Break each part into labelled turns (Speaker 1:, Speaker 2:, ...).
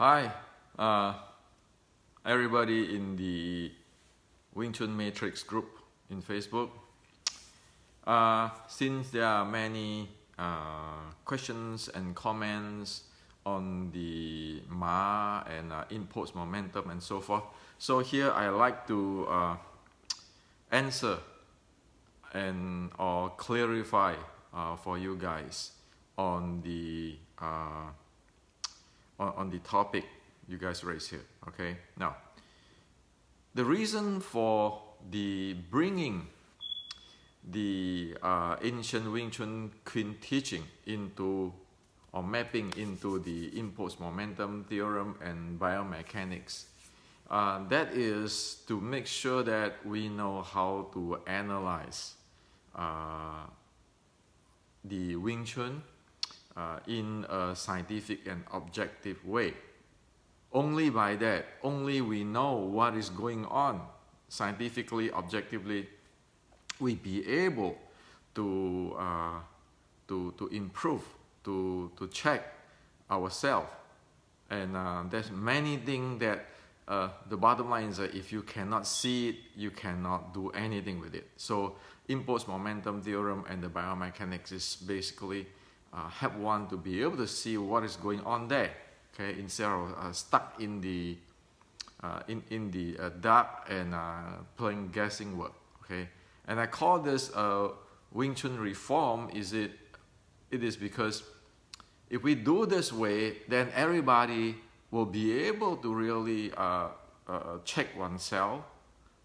Speaker 1: Hi, everybody in the Chun Matrix group in Facebook. Since there are many questions and comments on the Ma and impulse momentum and so forth, so here I like to answer and or clarify for you guys on the topic you guys raised here. Okay, now the reason for the bringing the ancient Wing Chun Queen teaching into or mapping into the impulse momentum theorem and biomechanics, that is to make sure that we know how to analyze the Wing Chun in a scientific and objective way. Only by that, only we know what is going on scientifically, objectively, we be able to improve, to check ourselves. And there's many things that the bottom line is that if you cannot see it, you cannot do anything with it. So impulse momentum theorem and the biomechanics is basically help one to be able to see what is going on there, okay, instead of stuck in the dark and playing guessing work, okay. And I call this Wing Chun reform. It is because if we do this way, then everybody will be able to really check oneself,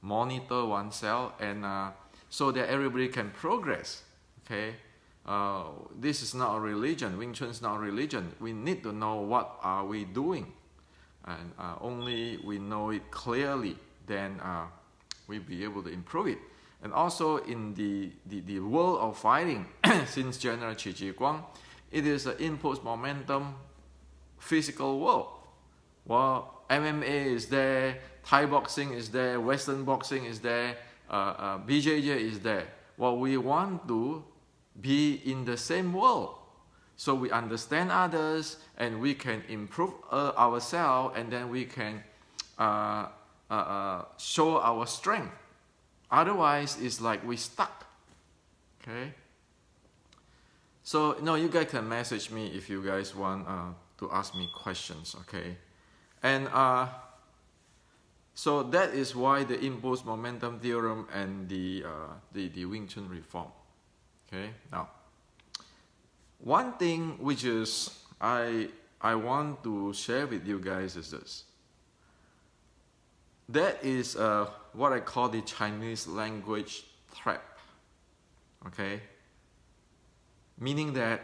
Speaker 1: monitor oneself, and so that everybody can progress, okay. This is not a religion. Wing Chun is not a religion. We need to know what are we doing, and only we know it clearly, then we'll be able to improve it. And also in the world of fighting, since General Qi Ji Guang, it is an impulse momentum physical world. Well, MMA is there, Thai boxing is there, Western boxing is there, BJJ is there. Well, we want to be in the same world, so we understand others and we can improve ourselves, and then we can show our strength. Otherwise, it's like we stuck. Okay. So no, you guys can message me if you guys want to ask me questions. Okay, and so that is why the impulse momentum theorem and the Wing Chun reform. Okay, now one thing which is I want to share with you guys is this. That is what I call the Chinese language trap. Okay, meaning that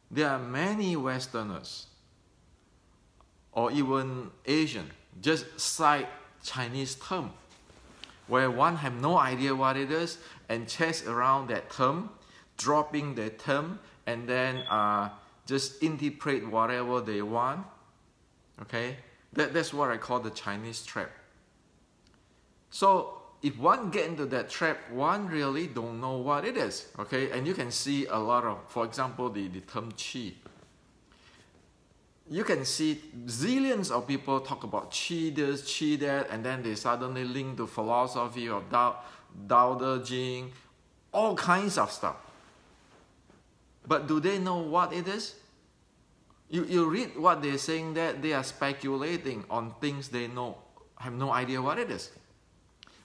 Speaker 1: there are many Westerners or even Asian just cite Chinese term where one have no idea what it is and chase around that term, dropping the term, and then just interpret whatever they want. Okay, that's what I call the Chinese trap. So if one get into that trap, one really don't know what it is. Okay, and you can see a lot of, for example, the term qi. You can see zillions of people talk about qi this, qi that, and then they suddenly link to philosophy of Tao Te Ching, all kinds of stuff. But do they know what it is? You read what they're saying, that they are speculating on things they know, have no idea what it is.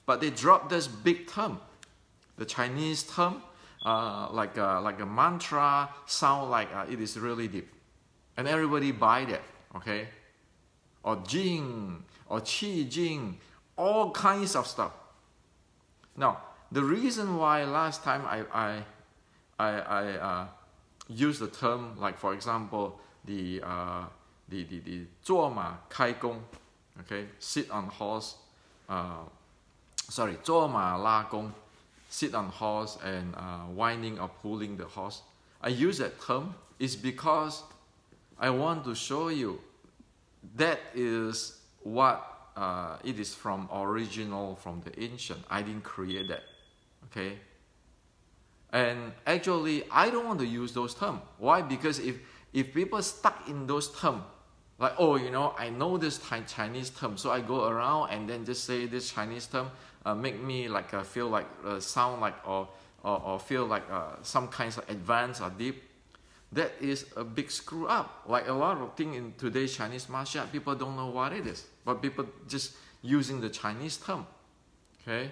Speaker 1: But they drop this big term, the Chinese term, like a mantra, sound like it is really deep. And everybody buy that, okay? Or Jing, or Qi Jing, all kinds of stuff. Now, the reason why last time I use the term, like for example, the 坐马开弓, okay, sit on horse, sorry, 坐马拉弓, sit on horse and winding or pulling the horse. I use that term is because I want to show you that is what it is from original, from the ancient. I didn't create that, okay? And actually, I don't want to use those terms. Why? Because if people stuck in those terms, Like, oh, you know, I know this Chinese term, so I go around and then just say this Chinese term, make me like feel like, sound like, or feel like some kinds of advanced or deep. That is a big screw up. Like a lot of things in today's Chinese martial art, people don't know what it is, but people just using the Chinese term. Okay?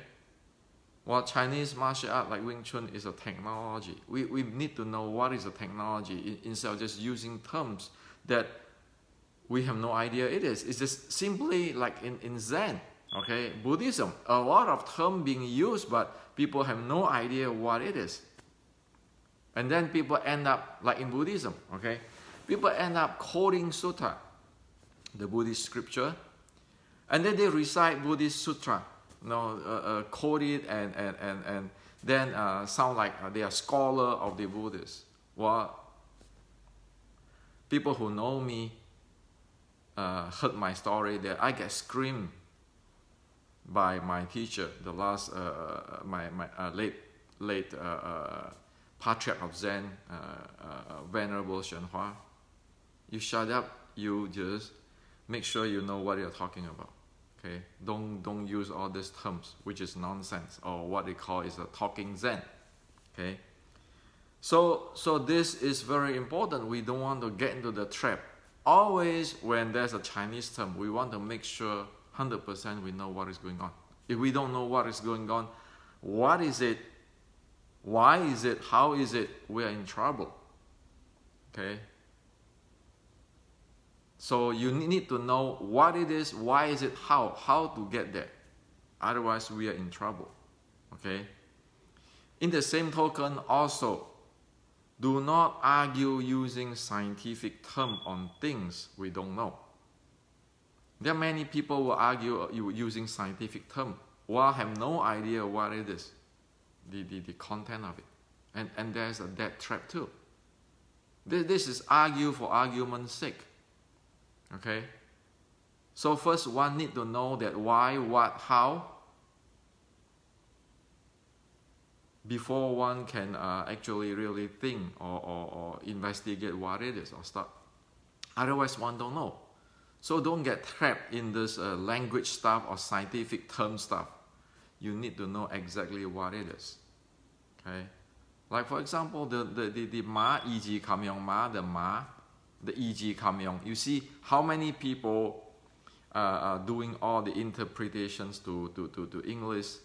Speaker 1: Well, Chinese martial art like Wing Chun is a technology. We need to know what is a technology instead of just using terms that we have no idea it is. It's just simply like in Zen, okay? Buddhism, a lot of terms being used, but people have no idea what it is. And then people end up, like in Buddhism, okay? People end up quoting sutta, the Buddhist scripture, and then they recite Buddhist sutra, you know, quote it and then sound like they are scholar of the Buddhists. Well, people who know me heard my story that I get screamed by my teacher, the last my late patriarch of Zen, Venerable Shenhua. You shut up. You just make sure you know what you're talking about. Okay, don't use all these terms, which is nonsense, or what they call is a talking Zen. Okay, so this is very important. We don't want to get into the trap. Always when there's a Chinese term, we want to make sure 100% we know what is going on. If we don't know what is going on, what is it, why is it, how is it, we are in trouble. Okay? So you need to know what it is, why is it, how to get there. Otherwise, we are in trouble. Okay? In the same token, also, do not argue using scientific terms on things we don't know. There are many people who argue using scientific terms while have no idea what it is, the content of it. And there's a dead trap too. This is argue for argument's sake. Okay? So first one need to know that why, what, how, before one can actually really think or investigate what it is or stuff. Otherwise, one don't know. So don't get trapped in this language stuff or scientific term stuff. You need to know exactly what it is. Okay? Like for example, the ma, 一级 kamyong ma, the ma, the 一级 kamyong. You see how many people are doing all the interpretations to English,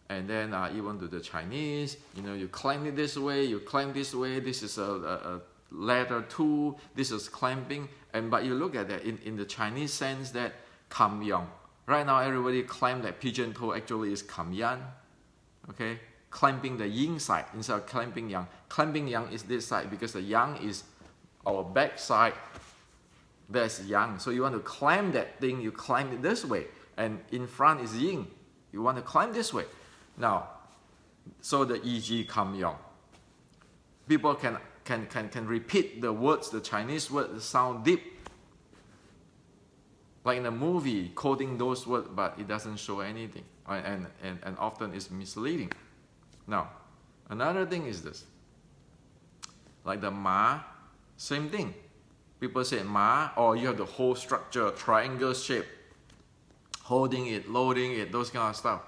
Speaker 1: and then even to the Chinese, you know, you climb it this way, you climb this way, this is a letter 2, this is clamping, but you look at that in the Chinese sense that kamyong. Right now everybody claim that pigeon toe actually is kamyan, okay? Clamping the yin side instead of clamping yang. Clamping yang is this side because the yang is our back side, that's yang. So you want to climb that thing, you climb it this way, and in front is yin. You want to climb this way. Now, so the 一级 kamyong, people can repeat the words, the Chinese words sound deep. Like in a movie, quoting those words, but it doesn't show anything, and often it's misleading. Now, another thing is this. Like the ma, same thing. People say ma, or you have the whole structure, triangle shape, holding it, loading it, those kind of stuff.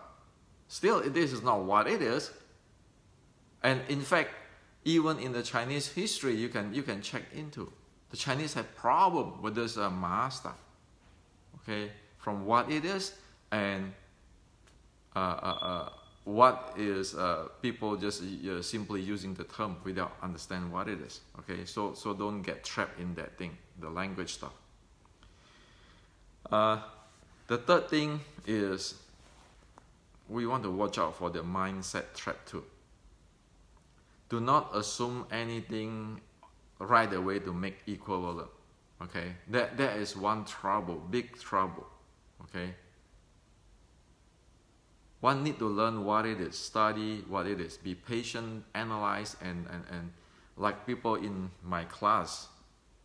Speaker 1: Still, this is not what it is. And in fact, even in the Chinese history, you can check into. The Chinese have problem with this ma stuff. Okay, from what it is and what is people just simply using the term without understanding what it is. Okay, so don't get trapped in that thing, the language stuff. The third thing is we want to watch out for the mindset trap too. Do not assume anything right away to make equivalent. Okay, that is one trouble, big trouble. Okay, one need to learn what it is, study what it is, be patient, analyze, and like people in my class,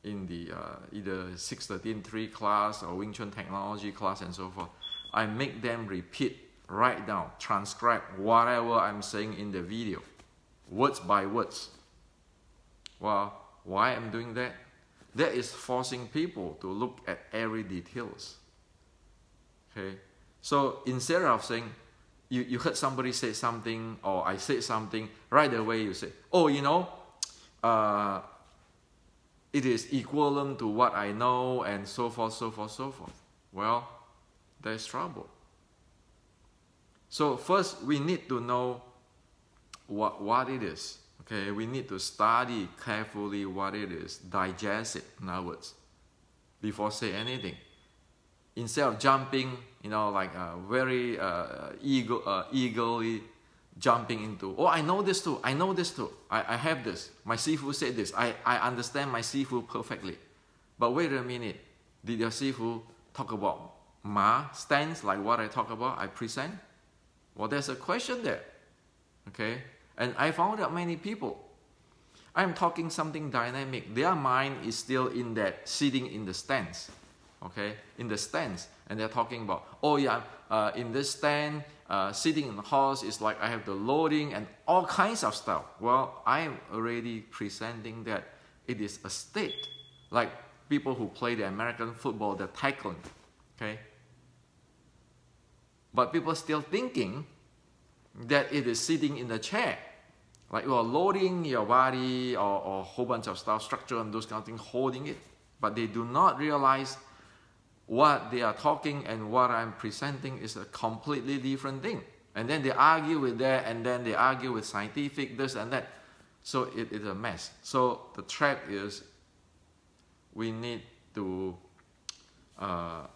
Speaker 1: in the either 613-3 class or Wing Chun technology class and so forth, I make them repeat, write down, transcribe whatever I'm saying in the video, words by words. Well, why I'm doing that? that is forcing people to look at every details. Okay, so instead of saying, you heard somebody say something, or I said something, right away you say, oh, you know, it is equivalent to what I know, and so forth, so forth, so forth. Well, there's trouble. So first, we need to know what it is. Okay, we need to study carefully what it is, digest it, in other words, before say anything. Instead of jumping, you know, like very eagerly jumping into, oh, I know this too, I know this too, I have this, my Sifu said this, I understand my Sifu perfectly. But wait a minute, did your Sifu talk about Ma stance like what I talk about, I present? Well, there's a question there, okay? And I found out many people, I'm talking something dynamic, their mind is still in that sitting in the stance, okay, in the stance, and they're talking about, oh yeah, in this stand, sitting in the horse is like I have the loading and all kinds of stuff. Well, I'm already presenting that it is a state, like people who play the American football, the tackling, okay? But people are still thinking that it is sitting in the chair, like you are loading your body or a whole bunch of stuff, structure and those kind of things, holding it. But they do not realize what they are talking and what I'm presenting is a completely different thing. And then they argue with that, and then they argue with scientific, this and that. So it is a mess. So the trap is we need to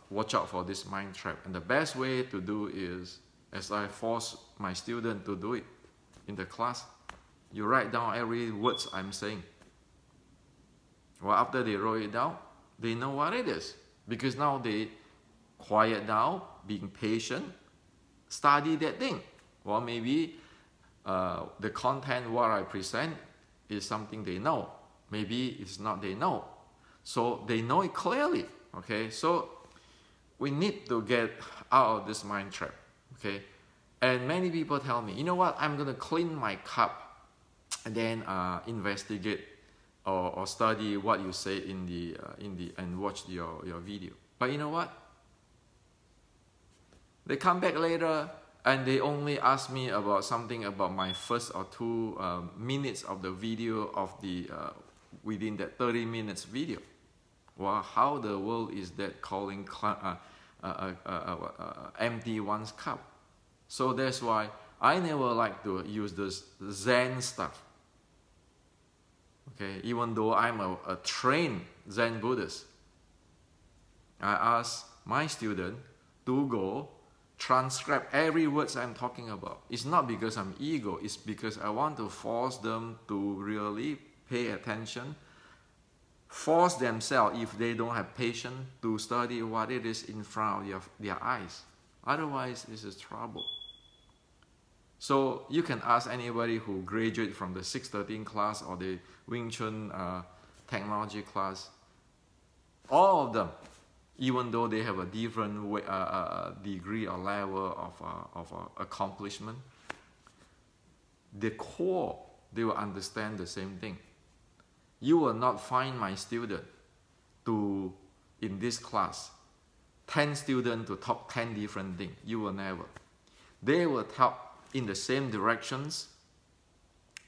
Speaker 1: watch out for this mind trap. And the best way to do is, as I force my student to do it in the class, you write down every words I'm saying. Well, after they wrote it down, they know what it is. Because now they quiet down, being patient, study that thing. Well, maybe the content, what I present, is something they know. Maybe it's not they know. So they know it clearly. Okay, so we need to get out of this mind trap. Okay, and many people tell me, you know what, I'm going to clean my cup and then investigate or study what you say in the and watch your video. But you know what? They come back later and they only ask me about something about my first or 2 minutes of the video of the within that 30 minutes video. Well, how the world is that calling empty one's cup? So that's why I never like to use this Zen stuff. Okay, even though I'm a trained Zen Buddhist, I ask my student to go transcribe every word I'm talking about. It's not because I'm ego, it's because I want to force them to really pay attention, force themselves, if they don't have patience, to study what it is in front of their eyes. Otherwise, this is trouble. So you can ask anybody who graduated from the 613 class or the Wing Chun technology class, all of them, even though they have a different degree or level of accomplishment, the core, they will understand the same thing. You will not find my student to, in this class, 10 students to talk 10 different things. You will never. They will talk in the same directions.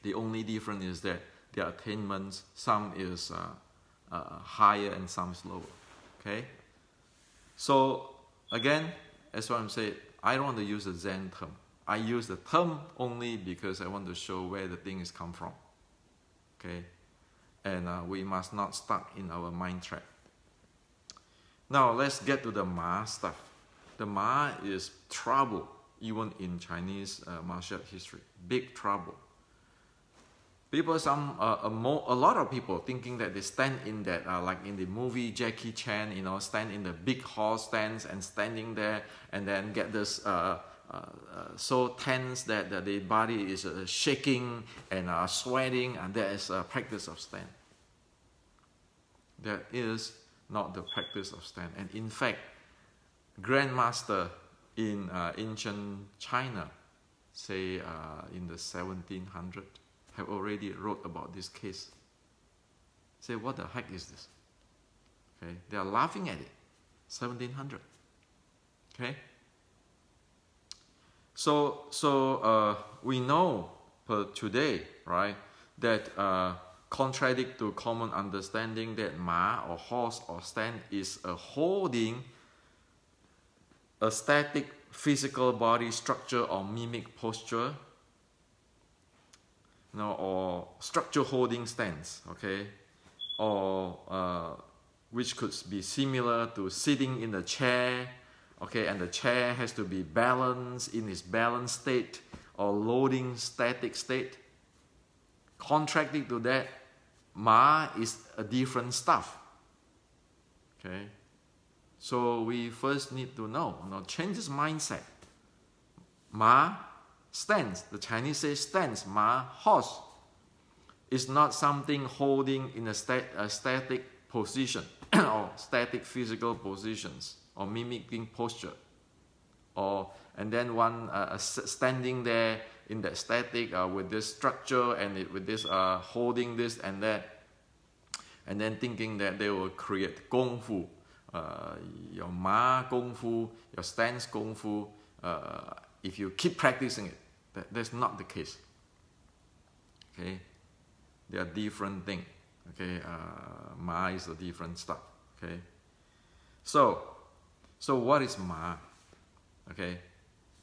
Speaker 1: The only difference is that their attainments, some is higher and some is lower. Okay? So again, as what I'm saying, I don't want to use the Zen term. I use the term only because I want to show where the thing is come from. Okay? And we must not stuck in our mind trap. Now let's get to the Ma stuff. The Ma is trouble, even in Chinese martial art history. Big trouble. People, a lot of people thinking that they stand in that, like in the movie Jackie Chan, you know, stand in the big horse stands and standing there and then get this so tense that the body is shaking and sweating, and that is a practice of stand. That is not the practice of stand. And in fact, Grandmaster in ancient China, say in the 1700s, have already wrote about this case. Say, what the heck is this? Okay, they are laughing at it. 1700. Okay. So we know today, right, that contradict to common understanding that ma or horse or stand is a holding a static physical body structure or mimic posture, or structure holding stance, okay, or which could be similar to sitting in a chair, okay, and the chair has to be balanced in its balanced state or loading static state. Contracting to that, ma is a different stuff. Okay, so we first need to know, change this mindset. Ma, stance, the Chinese say stance, ma, horse, is not something holding in a static position or static physical positions or mimicking posture, and then one standing there in that static with this structure and with this holding this and that, and then thinking that they will create gong fu, your ma gong fu, your stance gong fu. If you keep practicing it, that's not the case. Okay, they are different things. Okay, ma is a different stuff. Okay, so what is ma? Okay,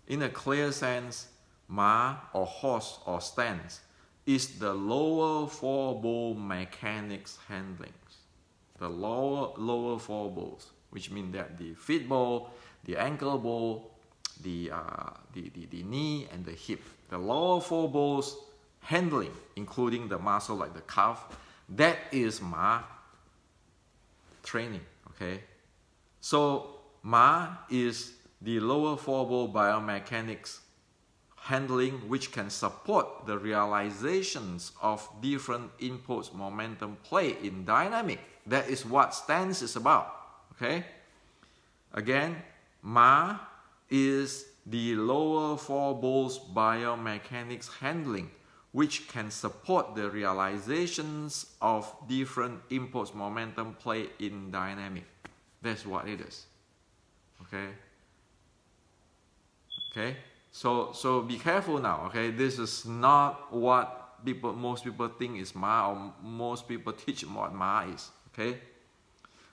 Speaker 1: in a clear sense, ma or horse or stance is the lower four ball mechanics handlings. The lower four balls, which mean that the feet ball, the ankle ball, the knee and the hip, the lower four balls handling, including the muscle like the calf, that is ma training. Okay, so ma is the lower four ball biomechanics handling which can support the realizations of different inputs momentum play in dynamic. That is what stance is about. Okay, again, ma is the lower four balls biomechanics handling which can support the realizations of different inputs momentum play in dynamic. That's what it is. Okay, okay, so be careful now. Okay, this is not what most people think is ma, or most people teach what ma is. Okay,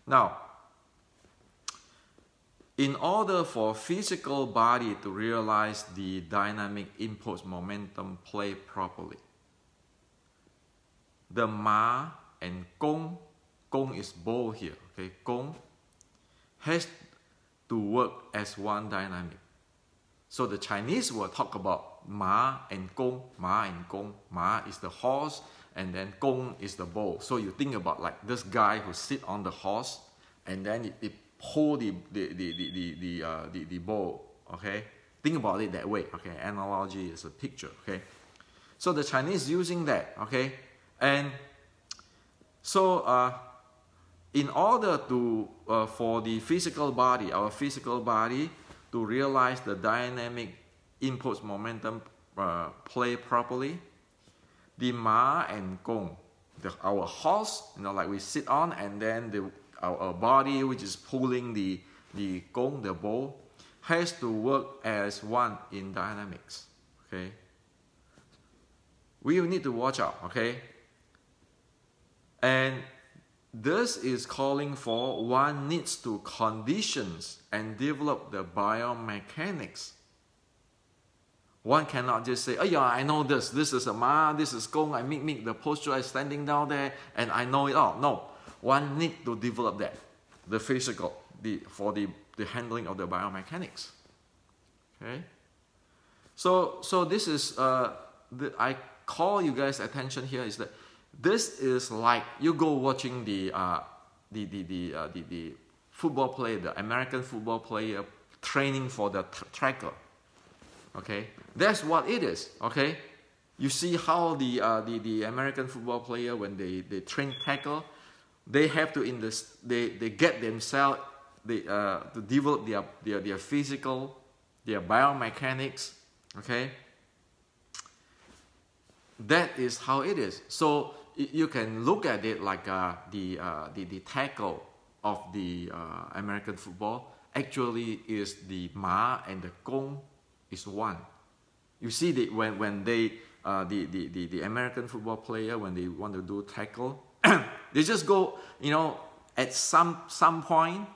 Speaker 1: now, in order for physical body to realize the dynamic inputs momentum play properly, the ma and gong is both here, okay, gong has to work as one dynamic. So the Chinese will talk about ma and gong, ma and gong. Ma is the horse and then gong is the bull. So you think about like this guy who sit on the horse and then it hold the bull, okay? Think about it that way, okay? Analogy is a picture, okay? So the Chinese using that, okay? And so in order to for the physical body, our physical body, to realize the dynamic inputs momentum play properly, the ma and gong, our horse, like we sit on, and then our body, which is pulling the gong, the bow, has to work as one in dynamics. Okay, we need to watch out. Okay, and this is calling for one needs to conditions and develop the biomechanics. One cannot just say, oh yeah, I know this. This is a ma, this is gong, I mimic the posture, I'm standing down there, and I know it all. No, one needs to develop that, the physical, for the handling of the biomechanics. Okay? So this is, I call you guys' attention here is that this is like you go watching the football player, the American football player training for the tackle. Okay, that's what it is. Okay, you see how the American football player, when they train tackle, they have to they get themselves to develop their physical, their biomechanics. Okay, that is how it is. So you can look at it like the tackle of the American football actually is the ma and the gong is one. You see that when they the American football player, when they want to do tackle, they just go, you know, at some point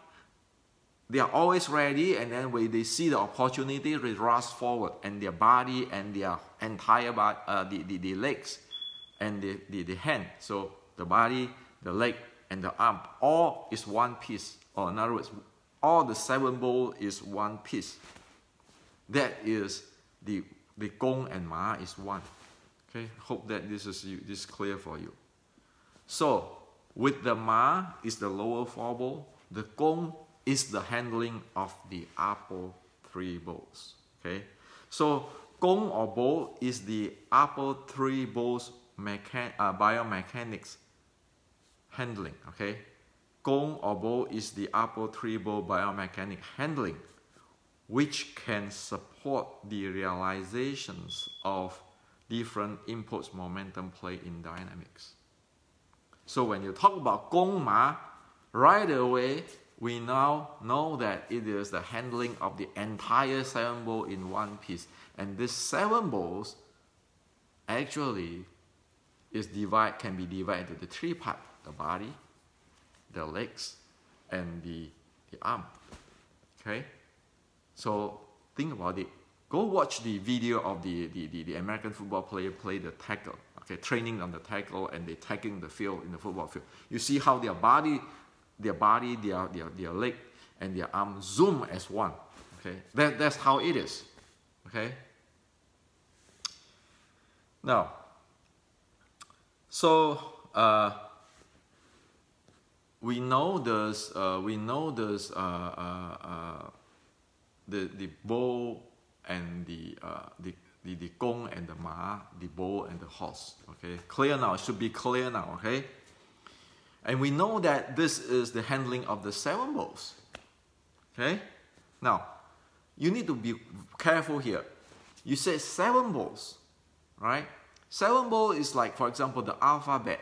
Speaker 1: they are always ready, and then when they see the opportunity, they rush forward, and their body and their entire body, the legs and the hand, so the body, the leg and the arm, all is one piece. Or in other words, all the 7 ball is one piece. That is the gong and ma is one. Okay, hope that this is clear for you. So with the ma is the lower 4 ball, the gong is the handling of the upper 3 balls. Okay, so gong or ball is the upper 3 balls biomechanics handling. Okay, gong or ball is the upper 3 ball biomechanic handling, which can support the realizations of different impulse momentum play in dynamics. So when you talk about gong ma, right away we now know that it is the handling of the entire 7 ball in one piece, and this 7 balls actually can be divided into the 3 parts: the body, the legs, and the arm. Okay, so think about it. Go watch the video of the American football player play the tackle. Okay, training on the tackle, and they tagging the field in the football field. You see how their leg and their arm zoom as one. Okay, that's how it is. Okay. Now, so we know this. The bow and the gong and the ma, the bull and the horse. Okay, clear now. It should be clear now. Okay, and we know that this is the handling of the 7 balls. Okay, now you need to be careful here. You say 7 balls, right? 7 ball is like, for example, the alphabet.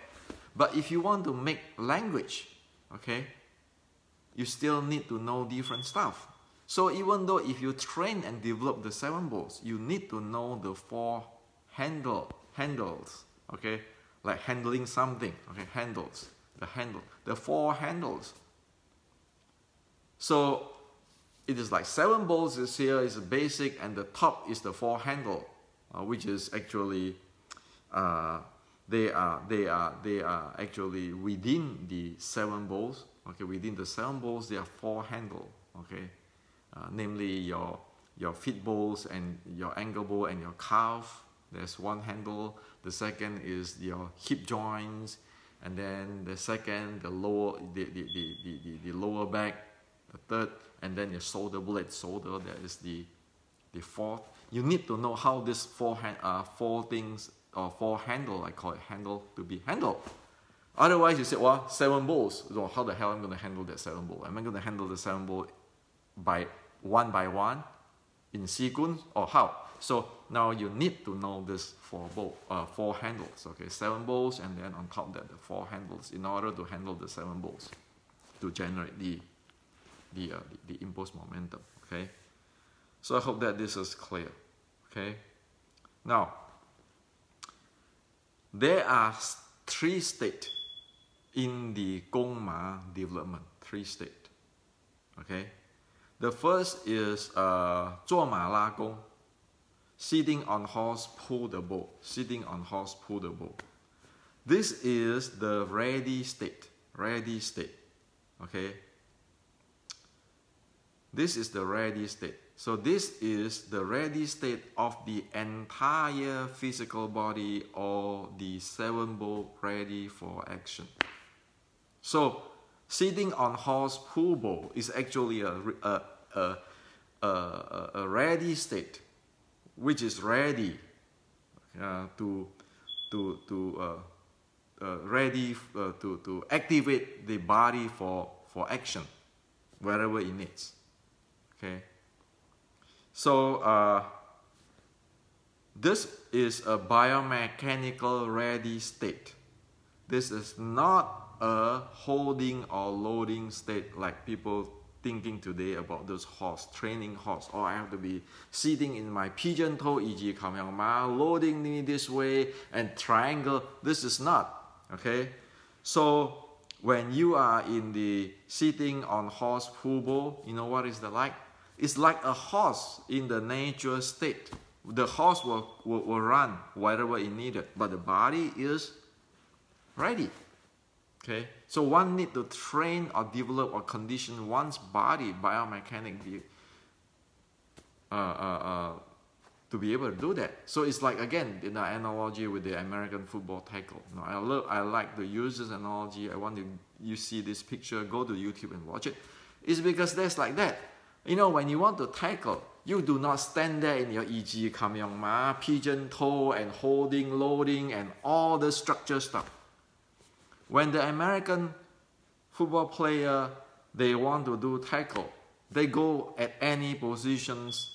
Speaker 1: But if you want to make language, okay, you still need to know different stuff. So even though if you train and develop the 7 balls, you need to know the 4 handles, okay, like handling something, okay, handles, the 4 handles. So it is like 7 balls is here is basic, and the top is the 4 handle, which is actually they are actually within the 7 balls. Okay, within the 7 balls there are 4 handle. Okay. Namely your feet balls and your ankle ball and your calf. There's 1 handle. The second is your hip joints, and then the second the lower lower back. The third, and then your shoulder blade. That is the 4th. You need to know how this 4 things or 4 handle. I call it handle to be handled. Otherwise, you say, well, 7 balls. So how the hell am I going to handle that 7 ball? Am I going to handle the 7 ball by one in sequence, or how? So now you need to know this 4 handles. Okay, 7 balls, and then on top of that the 4 handles in order to handle the 7 balls to generate the impulse momentum. Okay, so I hope that this is clear. Okay, now there are 3 states in the gong ma development. 3 states. Okay. The first is 坐马拉弓, sitting on horse, pull the bow. Sitting on horse, pull the bow. This is the ready state. Ready state. Okay. This is the ready state. So this is the ready state of the entire physical body, or the 7 ball ready for action. So sitting on horse pull bow is actually a ready state, which is ready to activate the body for action wherever it needs. Okay. So this is a biomechanical ready state. This is not a holding or loading state like people thinking today about those horse, training horse. Oh, I have to be sitting in my pigeon toe, e.g. kamyangma, loading me this way and triangle. This is not, okay? So when you are in the sitting on horse pubo, you know what is the like? It's like a horse in the natural state. The horse will run wherever it needed, but the body is ready. Okay, so one need to train or develop or condition one's body biomechanically to be able to do that. So it's like, again, in the analogy with the American football tackle. Now, I like to use this analogy. I want you see this picture, go to YouTube and watch it. It's because that's like that. You know, when you want to tackle, you do not stand there in your e.g. kamyongma, pigeon toe and holding, loading and all the structure stuff. When the American football player, they want to do tackle, they go at any positions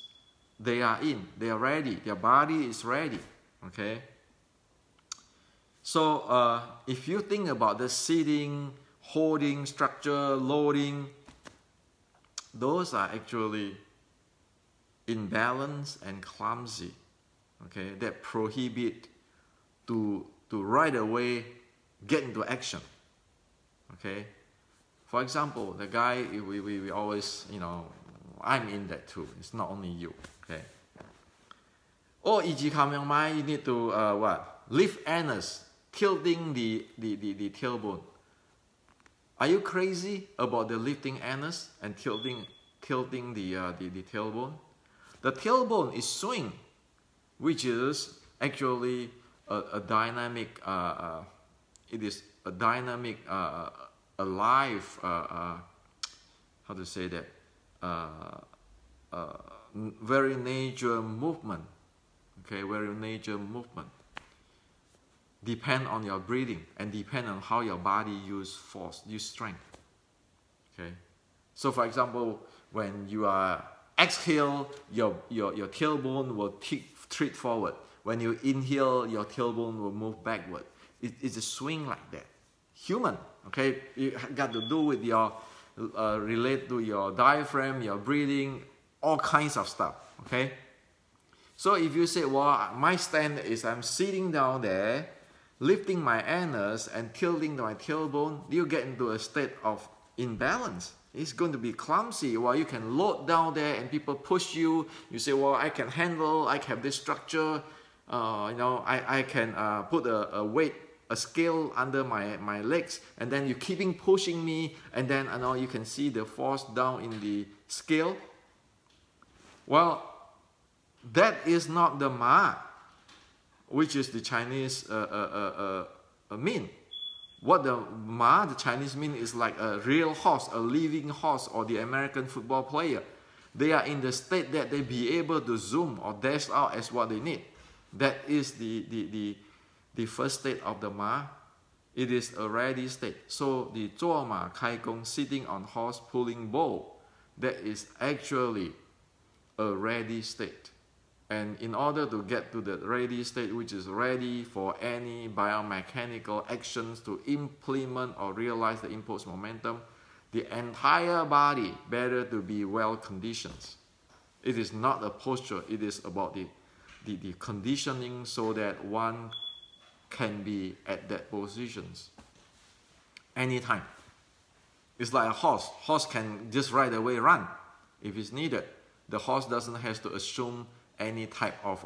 Speaker 1: they are in. They are ready. Their body is ready. Okay? So if you think about the sitting, holding, structure, loading, those are actually imbalance and clumsy. Okay? That prohibit to right away get into action. Okay? For example, the guy, we always, you know, I'm in that too. It's not only you. Okay. Or e.g. kamyangma, you need to what? Lift anus, tilting the tailbone. Are you crazy about the lifting anus and tilting the tailbone? The tailbone is swing, which is actually a dynamic. It is a dynamic, alive. How to say that? Very nature movement. Okay, very nature movement. Depend on your breathing and depend on how your body use force, use strength. Okay, so for example, when you are exhale, your tailbone will treat forward. When you inhale, your tailbone will move backward. It's a swing like that. Human, okay, you got to do with your relate to your diaphragm, your breathing, all kinds of stuff. Okay. So if you say, well, my stand is I'm sitting down there, lifting my anus and tilting my tailbone, you get into a state of imbalance. It's going to be clumsy. Well, you can load down there and people push you. You say, well, I can handle, I have this structure. You know, I can put a weight, a scale under my legs, and then you keeping pushing me, and then you know, you can see the force down in the scale. Well, that is not the ma, which is the Chinese mean. What the ma, the Chinese mean, is like a real horse, a living horse, or the American football player. They are in the state that they be able to zoom or dash out as what they need. That is the first state of the ma. It is a ready state. So the 坐马开弓, sitting on horse pulling bow, that is actually a ready state. And in order to get to the ready state, which is ready for any biomechanical actions to implement or realize the impulse momentum, the entire body better to be well conditioned. It is not a posture, it is about the conditioning so that one can be at that positions anytime. It's like a horse. Horse can just right away run if it's needed. The horse doesn't have to assume any type of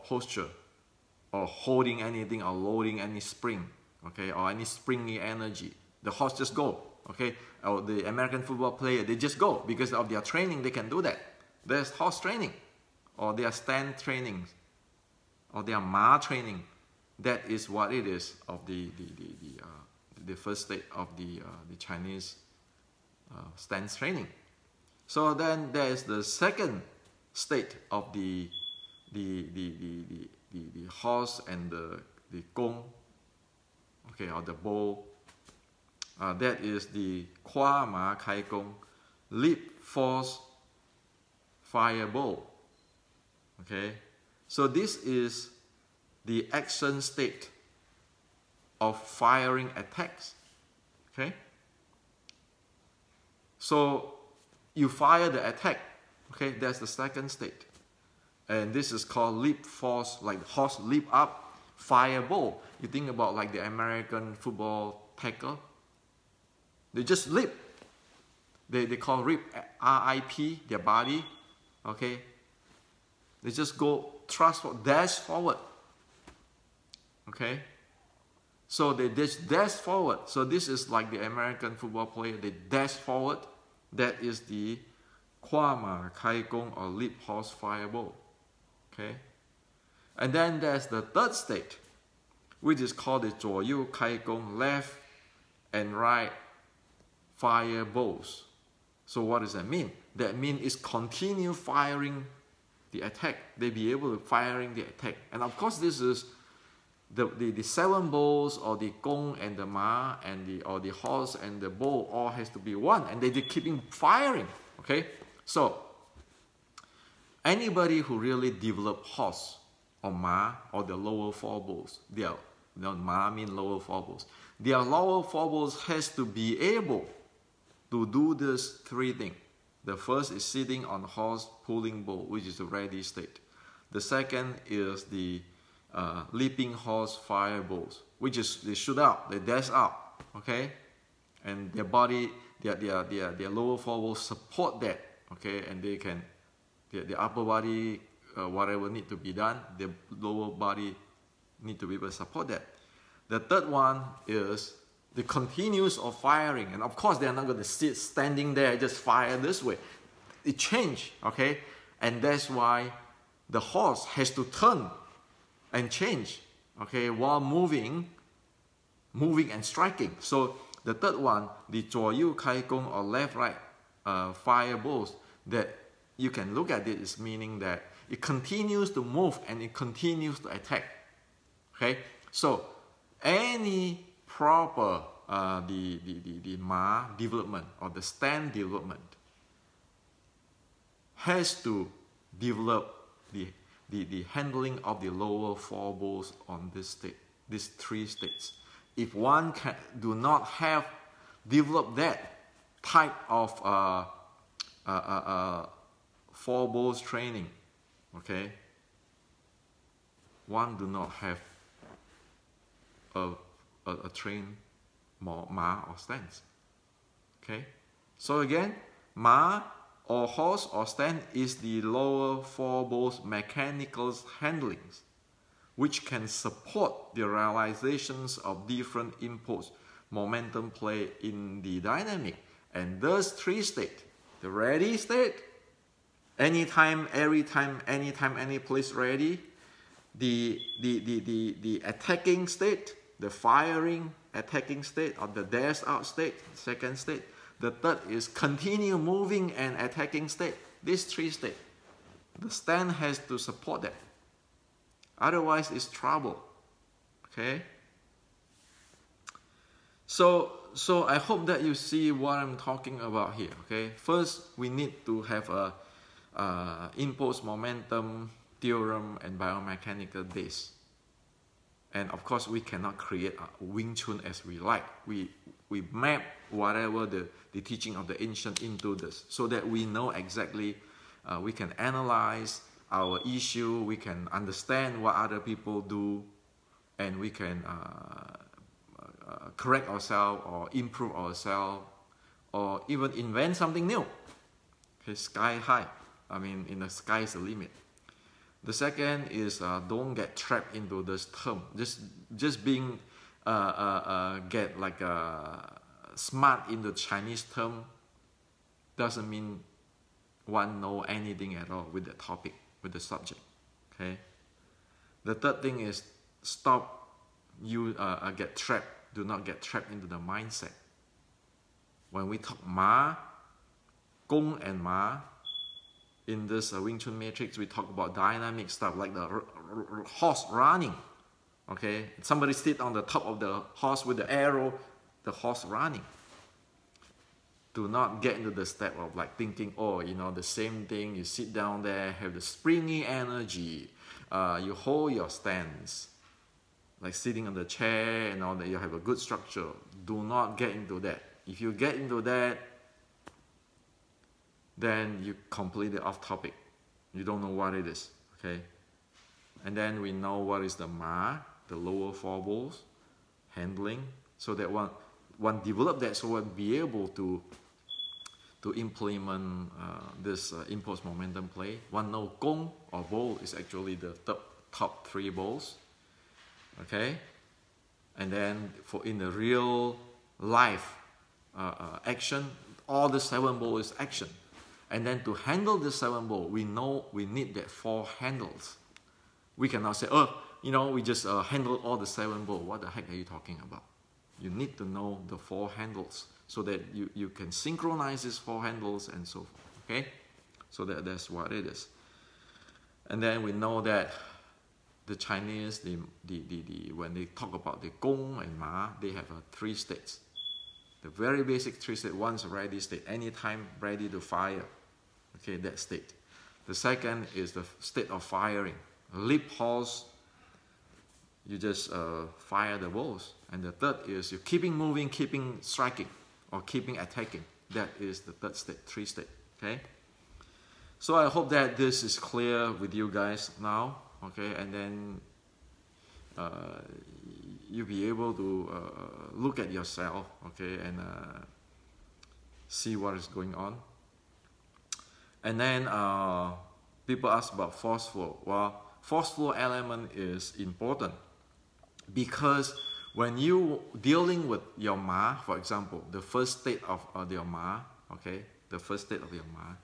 Speaker 1: posture or holding anything or loading any spring, okay, or any springy energy. The horse just go, okay. Or the American football player, they just go because of their training. They can do that. There's horse training, or their stand training, or their ma training. That is what it is of the first state of the Chinese stance training. So then there is the second state of the horse and the gong, okay, or the bow. That is the 夸马开弓, leap, force, fire bow. Okay, so this is the action state of firing attacks. Okay? So you fire the attack. Okay, that's the second state. And this is called leap force, like horse leap up, fire ball. You think about like the American football tackle. They just leap. They call rip, R-I-P, their body. Okay? They just go thrust, dash forward. Okay? So they dash forward. So this is like the American football player. They dash forward. That is the 跨马开弓 or leap horse fireball. Okay? And then there's the third state, which is called the 左右开弓, left and right fireballs. So what does that mean? That means it's continue firing the attack. They be able to firing the attack. And of course this is the 7 bowls, or the gong and the ma and or the horse and the bow all has to be one, and they keeping firing. Okay, so anybody who really develop horse or ma or the lower 4 bowls, ma mean lower 4 bowls. Their lower 4 bowls has to be able to do this 3 things. The first is sitting on horse pulling bow, which is the ready state. The second is the leaping horse fireballs, which is they shoot out, they dash out, okay, and their body, their lower 4 will support that, okay, and they can, the upper body, whatever need to be done, the lower body need to be able to support that. The third one is the continuous of firing, and of course they are not going to sit standing there just fire this way. It change, okay, and that's why the horse has to turn and change, okay, while moving and striking. So the third one, the 左右开弓 or left right fireballs, that you can look at it is meaning that it continues to move and it continues to attack. Okay, so any proper the ma development or the stand development has to develop the handling of the lower 4 bowls on this state, these 3 states. If one do not have developed that type of 4 bowls training, okay, one do not have a trained ma or stance. Okay, so again, ma or horse or stand is the lower 4 bowls mechanical handlings, which can support the realizations of different inputs, momentum play in the dynamic, and those 3 states: the ready state, anytime, every time, anytime, any place ready; the attacking state, the firing attacking state, or the dash out state, second state. The third is continue moving and attacking state. These 3 states, the stand has to support that. Otherwise, it's trouble. Okay. So I hope that you see what I'm talking about here. Okay. First, we need to have a impulse momentum theorem and biomechanical base. And of course, we cannot create a Wing Chun as we like. We map whatever the teaching of the ancient into this, so that we know exactly, we can analyze our issue, we can understand what other people do, and we can correct ourselves or improve ourselves, or even invent something new. Okay, sky high. I mean, in the sky is the limit. The second is don't get trapped into this term. Just being get like smart in the Chinese term doesn't mean one know anything at all with the topic, with the subject. Okay. The third thing is stop get trapped. Do not get trapped into the mindset. When we talk ma, gong and ma, in this Wing Chun Matrix, we talk about dynamic stuff like the horse running. Okay, somebody sit on the top of the horse with the arrow, the horse running. Do not get into the step of like thinking, oh, you know, the same thing. You sit down there, have the springy energy, you hold your stance. like sitting on the chair and all that, you have a good structure. Do not get into that. If you get into that, then you completely off topic. You don't know what it is, okay? And then we know what is the ma, the lower four balls, handling, so that one develop that, so one be able to implement this impulse momentum play. One know gong or ball is actually the top 3 balls, okay? And then for in the real life action, all the 7 ball is action. And then to handle the 7 ball, we know we need that 4 handles. We cannot say, oh, you know, we just handle all the 7 ball. What the heck are you talking about? You need to know the 4 handles so that you can synchronize these 4 handles and so forth, okay? So that's what it is. And then we know that the Chinese, when they talk about the gong and ma, they have 3 states. The very basic 3 states. One is a ready state, anytime ready to fire. Okay, that state. The second is the state of firing. Leap horse, you just fire the balls. And the third is you're keeping moving, keeping striking, or keeping attacking. That is the third state, 3 state. Okay. So I hope that this is clear with you guys now. Okay, and then you'll be able to look at yourself. Okay, and see what is going on. And then people ask about force flow. Well, force flow element is important because when you dealing with your ma, for example, the first state of your ma, okay, the first state of your ma,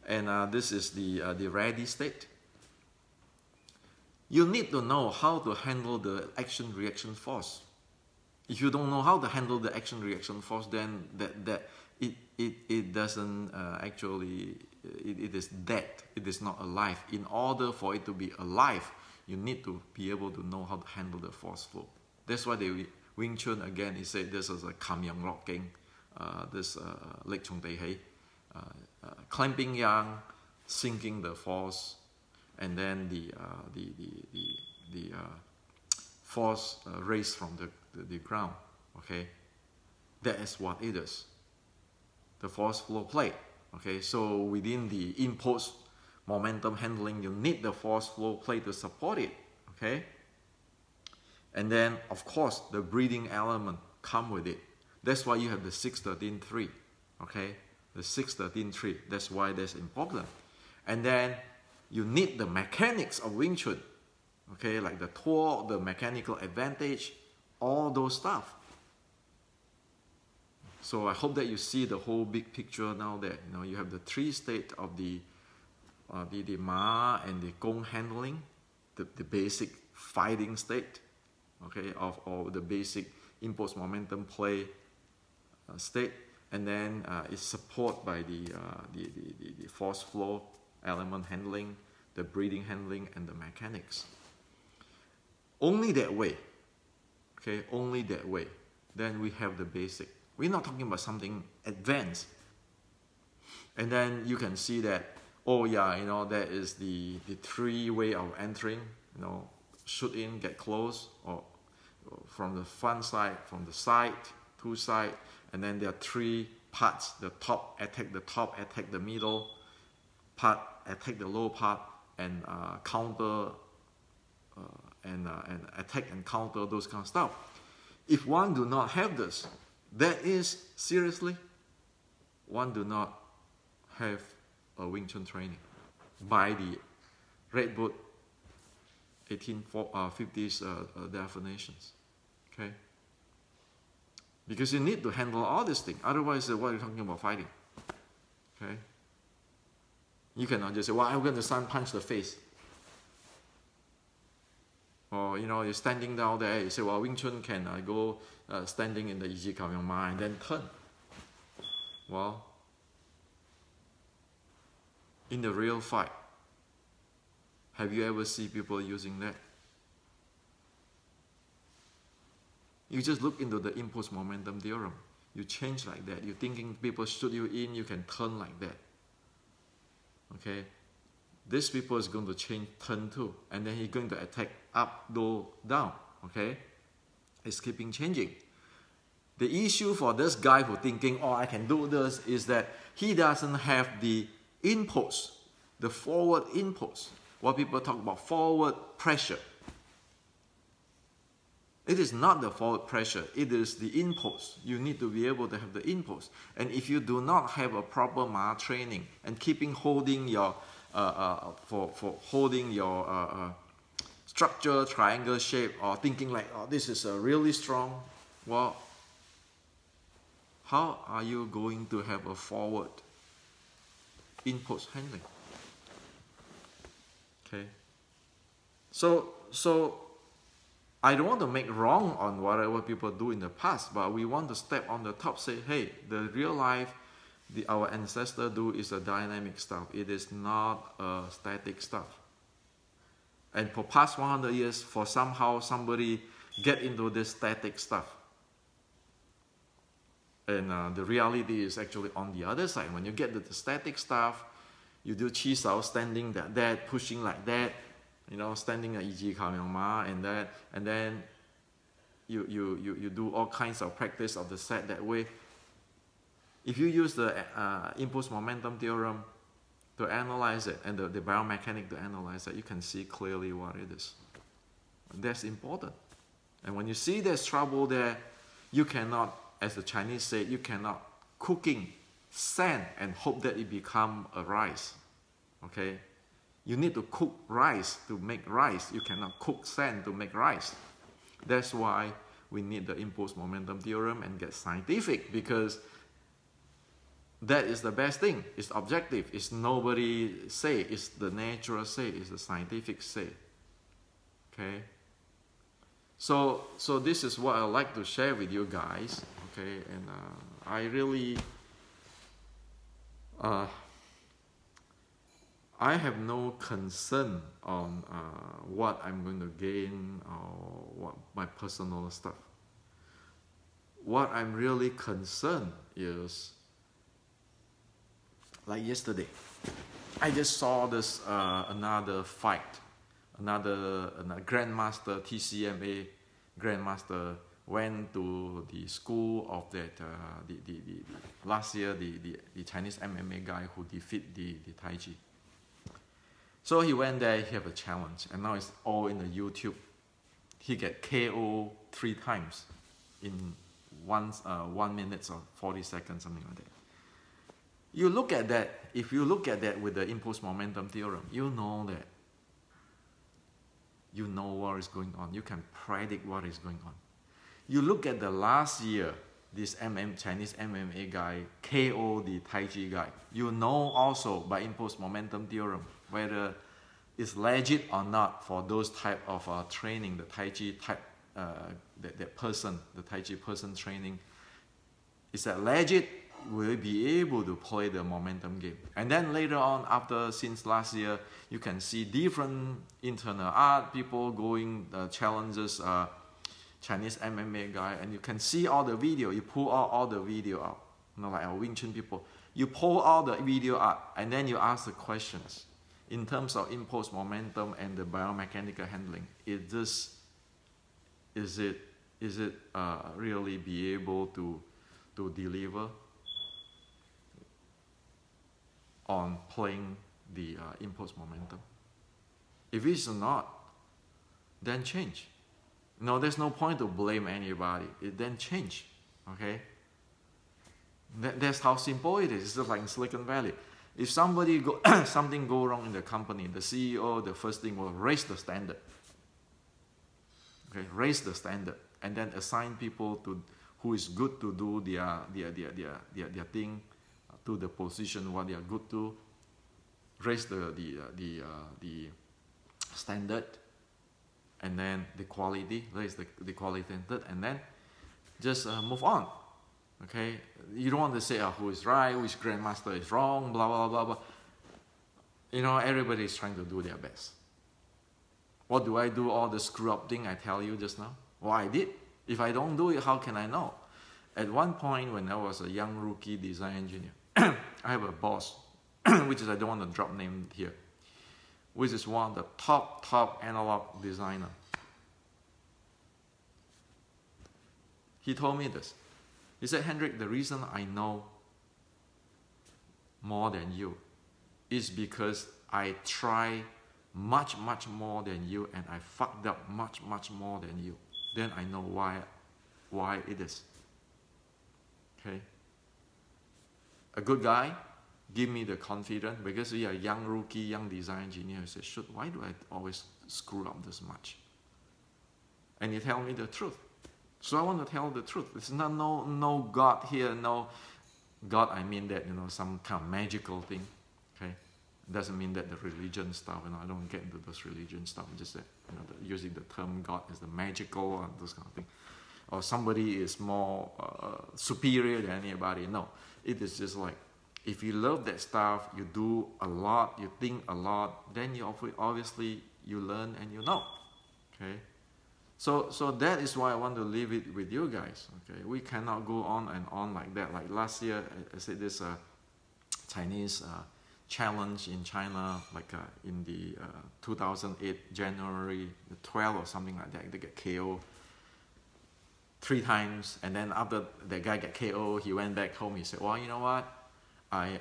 Speaker 1: and this is the ready state. You need to know how to handle the action-reaction force. If you don't know how to handle the action-reaction force, then it doesn't actually, it is dead. It is not alive. In order for it to be alive, you need to be able to know how to handle the force flow. That's why the Wing Chun, again, he said this is a kam yang lok king, this leg chung tei hei, clamping yang, sinking the force, and then the force raised from the ground. Okay, that is what it is. The force flow play. Okay, so within the impulse momentum handling, you need the force flow play to support it. Okay, and then of course the breathing element come with it. That's why you have the 6-13-3. Okay, the 6-13-3. That's why that's important. And then you need the mechanics of Wing Chun. Okay, like the torque, the mechanical advantage, all those stuff. So I hope that you see the whole big picture now. That you have the 3 state of the ma and the gong handling, the basic fighting state, okay, of the basic impulse momentum play state, and then it's supported by the force flow element handling, the breathing handling, and the mechanics. Only that way, okay, only that way, then we have the basic. We're not talking about something advanced. And then you can see that, oh yeah, that is the 3 way of entering, shoot in, get close, or from the front side, from the side, 2 side, and then there are 3 parts. The top, attack the middle part, attack the low part, and counter, and attack and counter, those kind of stuff. If one do not have this, that is, seriously, one do not have a Wing Chun training by the Red Book 1850s definitions. Okay? Because you need to handle all these things. Otherwise, what are you talking about fighting? Okay? You cannot just say, well, I'm going to sun punch the face. Or, you're standing down there, you say, well, Wing Chun can go standing in the Yi Kam Yang Ma and then turn. Well, in the real fight, have you ever seen people using that? You just look into the impulse momentum theorem. You change like that. You're thinking people shoot you in, you can turn like that. Okay? This people is going to change turn too. And then he's going to attack up, low, down. okay? It's keeping changing. The issue for this guy who thinking, oh, I can do this, is that he doesn't have the inputs, the forward inputs. What people talk about forward pressure. It is not the forward pressure, it is the inputs. You need to be able to have the inputs. And if you do not have a proper Ma training and holding your, holding your structure, triangle shape, or thinking like, oh, this is really strong, well, how are you going to have a forward inputs handling? Okay. So I don't want to make wrong on whatever people do in the past, but we want to step on the top, say, hey, the real life, our ancestors do is a dynamic stuff. It is not a static stuff. And for past 100 years, for somehow somebody get into this static stuff. And the reality is actually on the other side. When you get to the static stuff, you do chi sao, standing like that, pushing like that, you know, standing at Yi Kao Yang Ma, and that, and then you do all kinds of practice of the set that way. If you use the impulse momentum theorem to analyze it, and the biomechanics to analyze it, you can see clearly what it is. And that's important. And when you see there's trouble there, you cannot, as the Chinese say, you cannot cooking sand and hope that it become a rice. Okay? You need to cook rice to make rice. You cannot cook sand to make rice. That's why we need the impulse momentum theorem and get scientific, because that is the best thing. It's objective. It's nobody say. It's the natural say. It's the scientific say. Okay? So this is what I like to share with you guys. Okay? And I really... I have no concern on what I'm going to gain or what my personal stuff. What I'm really concerned is, like yesterday, I just saw this another fight, another grandmaster, TCMA grandmaster went to the school of that the last year the Chinese MMA guy who defeat the Tai Chi. So he went there, he have a challenge, and now it's all in the YouTube. He get KO 3 times in 1 minute or 40 seconds, something like that. You look at that, if you look at that with the impulse momentum theorem, you know that. You know what is going on. You can predict what is going on. You look at the last year, this Chinese MMA guy KO the Tai Chi guy. You know also by impulse momentum theorem whether it's legit or not for those type of training, the Tai Chi type, that person, the Tai Chi person training. Is that legit? Will be able to play the momentum game? And then later on, since last year, you can see different internal art people going challenges Chinese MMA guy, and you can see all the video. You pull out all the video out, you know, like our Wing Chun people. You pull all the video out, and then you ask the questions in terms of impulse momentum and the biomechanical handling. Is it really be able to deliver on playing the impulse momentum? If it's not, then change. No, there's no point to blame anybody. Then change, okay? That's how simple it is. It's just like in Silicon Valley. If somebody something go wrong in the company, the CEO, the first thing will raise the standard. Okay, raise the standard, and then assign people who is good to do their thing, to the position what they are good to. Raise the standard. And then the quality, raise the quality standard, and then just move on. Okay, you don't want to say who is right, which grandmaster is wrong, blah blah blah blah. You know, everybody is trying to do their best. What do I do? All the screw up thing I tell you just now. Well, I did. If I don't do it, how can I know? At one point, when I was a young rookie design engineer, I have a boss, which is I don't want to drop name here, which is one of the top analog designer. He told me this. He said, Hendrik, the reason I know more than you is because I try much more than you, and I fucked up much more than you. Then I know why it is. Okay? A good guy give me the confidence, because we are young rookie, young design engineer. He said, shoot, why do I always screw up this much? And he tell me the truth. So I want to tell the truth. It's not no God here, no God. I mean that, some kind of magical thing. Okay, it doesn't mean that the religion stuff. I don't get into those religion stuff. Just that, using the term God as the magical and those kind of thing, or somebody is more superior than anybody. No, it is just like, if you love that stuff, you do a lot, you think a lot, then you obviously you learn and you know. Okay. So that is why I want to leave it with you guys. Okay, we cannot go on and on like that. Like last year, I said this Chinese challenge in China, like in the 2008 January the 12th or something like that. They get KO 3 times, and then after the guy got KO, he went back home. He said, "Well, you know what? I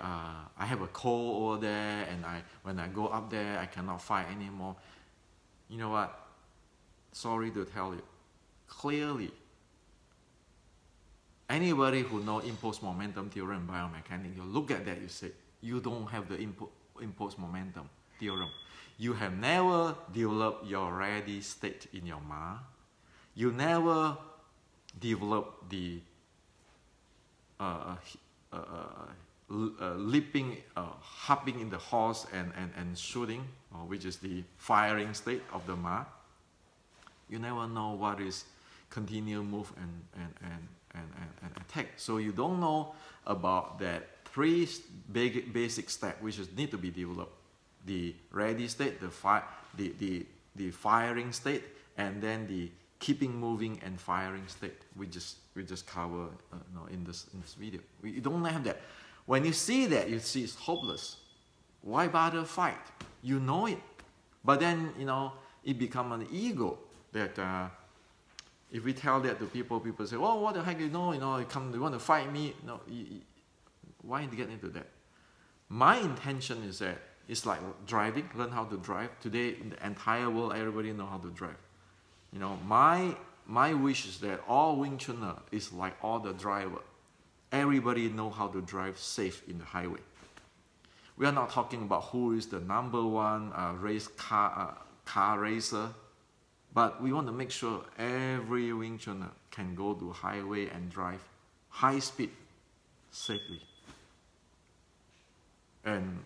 Speaker 1: have a cold over there, and when I go up there, I cannot fight anymore." You know what? Sorry to tell you, clearly, anybody who knows impulse momentum theorem in biomechanics, you look at that, you say, you don't have the impulse momentum theorem. You have never developed your ready state in your mind. You never developed the leaping, hopping in the horse and shooting, which is the firing state of the mind. You never know what is continue move and attack. So you don't know about that 3 basic steps which is need to be developed: the ready state, the firing state, and then the keeping moving and firing state. We just cover in this video. You don't have that. When you see that, you see it's hopeless. Why bother fight? You know it, but then it become an ego. That if we tell that to people say, "Oh, what the heck, you want to fight me?" No, why get into that? My intention is that it's like driving. Learn how to drive. Today, in the entire world, everybody know how to drive. My wish is that all Wing Chunner is like all the driver. Everybody know how to drive safe in the highway. We are not talking about who is the #1 race car racer. But we want to make sure every Wing Chunner can go to highway and drive high speed safely. And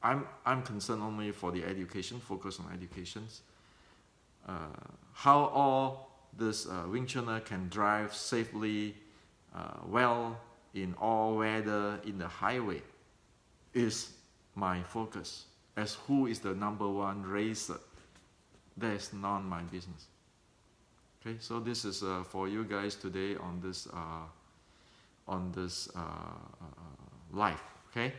Speaker 1: I'm concerned only for the education, focus on educations. How all this Wing Chunner can drive safely, well in all weather in the highway is my focus. As who is the #1 racer? That is not my business. Okay, so this is for you guys today on this live. Okay.